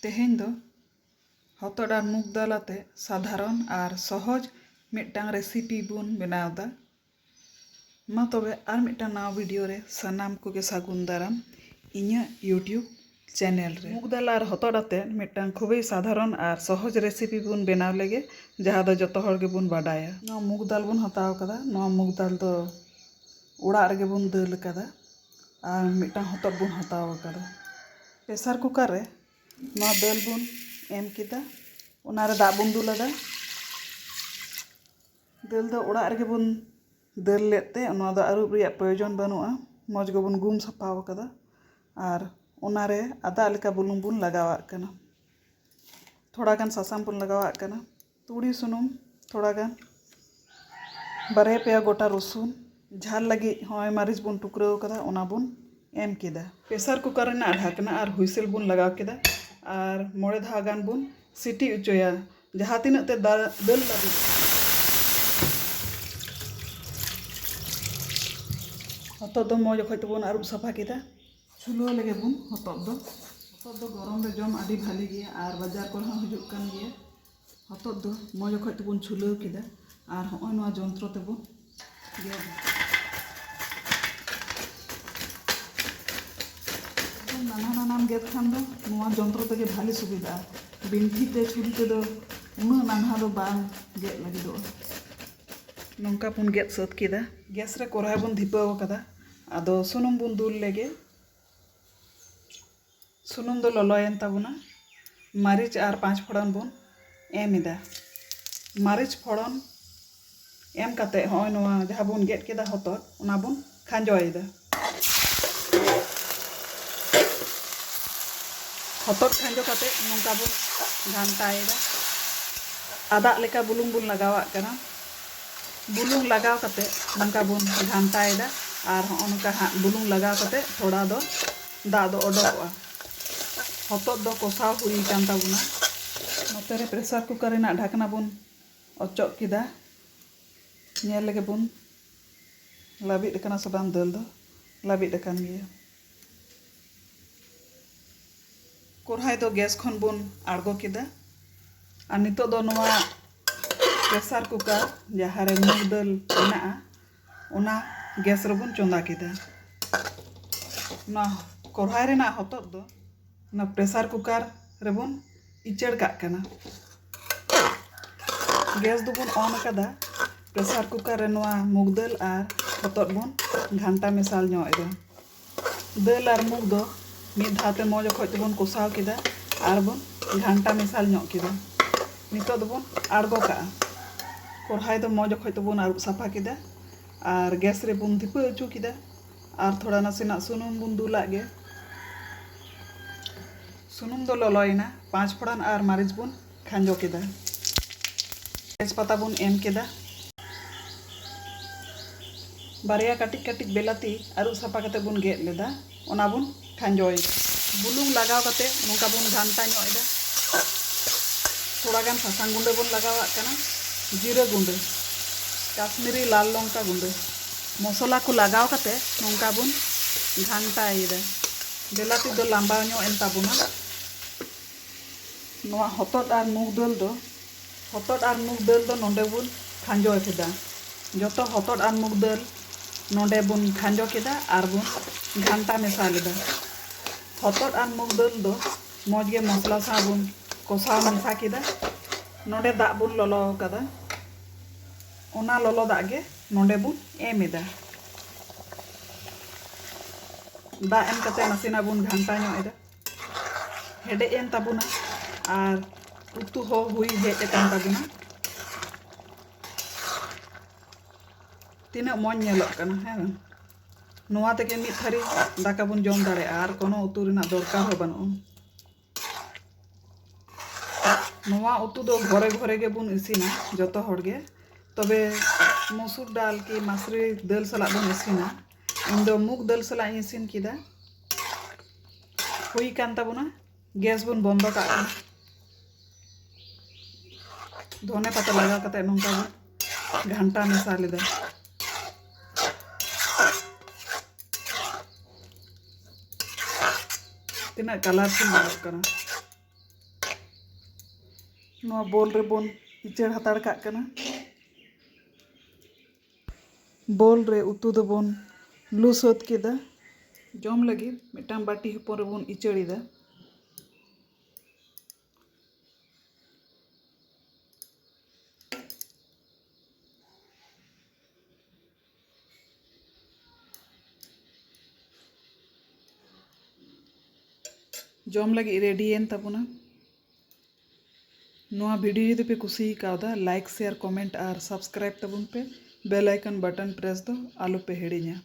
तेहेन दो हतोड और मूग दाल आते साधारण और सहज मिट्टांग रेसिपी बुन बनावदा। मा तबे आर मिट्टांग नवा वीडियो रे सानाम कोगे सागुन दाराम इन्या यूट्यूब चैनल रे। मूग दाल और हतोड आते मिट्टांग खूबी साधारण और सहज रेसिपी बुन बनाव लेगे जहाँ दो जतो हर गे बुन बाडाया। नवा मूग दाल बुन हताव कदा। नवा मूग दाल दो उड़ा रे बुन दाल कदा और मिट्टांग हतोड बुन हताव कदा। प्रेसार कुकर रे नवा दाल बुन एम किदा उनारे दाग बुन दुलादा। दाल दो उड़ा रे बुन दाल लेते उना दो आरुब रिया प्रयोजन बनुआ। मौज गे बुन गुम सफाव कदा और उनारे आदा लेका बुलुंग बुन लगावाग कना। थोड़ा गान सासाम बुन लगावाग कना। तुड़ी सुनुम थोड़ा गान बारे पेया गोटा रसुन झाल लगी होय मारिच बुन टुकराव कदा उना बुन एम किदा। प्रेसार कुकर रेना ढाकना और हुइसेल बुन लगाव किदा और मोड़े धा गान बुन सीटी उचोया जहाँ तिनाक ते दाल लागी। हतोद दो मौज खय तबुन आरुब सफा किदा। चुलो लगे बुन हतोद दो गरम रे जम आदि भाली गया और बाजार को हजुक कान गया। हतोद दो मौज खय तबुन चुलो किदा और होय नवा जंत्र तेबुन गेद नाना नानाम गेद खान दो नवा जंत्र तेगे भाली सुविधा। बिंठी ते छुरी ते दो उना नाना दो बांग गेद लगी दो। नौका बुन गेद सत किदा। गैस रे कोराय बुन धिपाव कदा। आदो सुनुम बुन दुल लेगे। सुनुम दो ललोयन ताबुना। मारिच और 5 फोड़न बुन एम इदा। मारिच फोड़न एम काते होय नवा जहाँ बुन गेद केदा हतोद उना बुन खांजोयदा। हतोद खांजो काते नौका बुन घांटायदा। आदा लेका बुलुंग बुन लगावाग कना। बुलुंग लगाव कते नंका बुन घांटायदा और नंका बुलुंग लगाव कते थोड़ा दो दा दो ओडोकआ। हतोद दो कोसाव हुई कान ताबुना। नोते रे प्रेसार कुकर रेना ढाकना बुन अचोक किदा। नेल लेगे बुन लाबिद कना से बांग दाल दो लाबिद कान गया। कोरहाय दो गैस खन बुन आड़गो किदा और नितो दो नवा प्रेसार कुकर जहाँ रे मूग दाल मेना-आ उना गैस रेबुन चोंदा किदा। ना कोरहाय रेना हतोद दो ना प्रेसार कुकर रेबुन इचड़ काग कना। गैस दो बुन ऑन कदा। प्रेसार कुकर रे नवा मूग दाल और हतोद बुन घांटा मिसाल ᱧᱚᱜ एदा। दाल और मूग दो मिद धाते मौज खय तबुन कोसाव किदा और बुन घांटा मिसाल ᱧᱚᱜ किदा। नितो दो बुन आड़गो कागा। कोरहाय दो मौज खय तबुन आरुब सफा किदा और गैस रे बुन धिपा अचु किदा और थोड़ा नासेना सुनुम बुन दुलागे। सुनुम दो ललोयना 5 फोड़न और मारिच बुन खांजो किदा। तेजपाता बुन एम किदा। बारिया काटिक काटिक बेलाती आरुब सफा कते बुन गेद लेदा ओना बुन खांजोय। बुलुंग लगाव कते नोंका बुन घांटा ᱧᱚᱜ एदा। थोड़ा गान सासांग गुंडे बुन लगावाग कना। जीरा गुंडे काश्मीरी लाल लंका गुंडे मसला को लगाव कते नोंका बुन घांटायदा। बेलाती दो लांबाव ᱧᱚᱜ एन ताबुना। नवा हतोद और मूग दाल दो नोंडे बुन खांजो केदा। जतो हतोद और मूग दाल नोंडे बुन खांजो केदा और बुन घांटा मेसा लेदा। हतोद और मूग दाल दो मौज गे मसला सा बुन कोसाव मेसा केदा। नोंडे दाग बुन ललो कदा। ओना ललो दाग गे नोंडे बुन एम एदा। दाग एम कते नासेना बुन घांटा ᱧᱚᱜ एदा। हेडे एन ताबुना और उतु हो हुई हेज कान ताबुना। तिना मौज नेलोग कना है। नोवा तेगे मिद थारी दाका बुन जम दाड़ेया और कोनो उतु रेना दरकार हो बानुआ। नोवा उतु दो घरे घरे गे बुन इसिना जतो हर गे। तबे मसूर दाल की मासरी दाल सला बुन इसिना। इन दो मूग दाल सला इसिन किदा। हुई कान ताबुना गैस बुन बंदो काग कना। धने पाता लगाव कते नोंका बुन घांटा मेसा लेदा। तिना कलरफुल बनत कना। नवा बोल रे बोन इचड़ हताड़ काग कना। बोल रे उतु दो बोन लू सोत केदा। जम लगी मिटांग बाटी हपन रे बोन इचड़ीदा। जम लगी रेडीएन तबना। नवा वीडियो जुदी पे कुसी कावदा लाइक शेयर कमेंट और सब्सक्राइब तबन पे बेल आइकन बटन प्रेस दो आलो पे हेड़िया।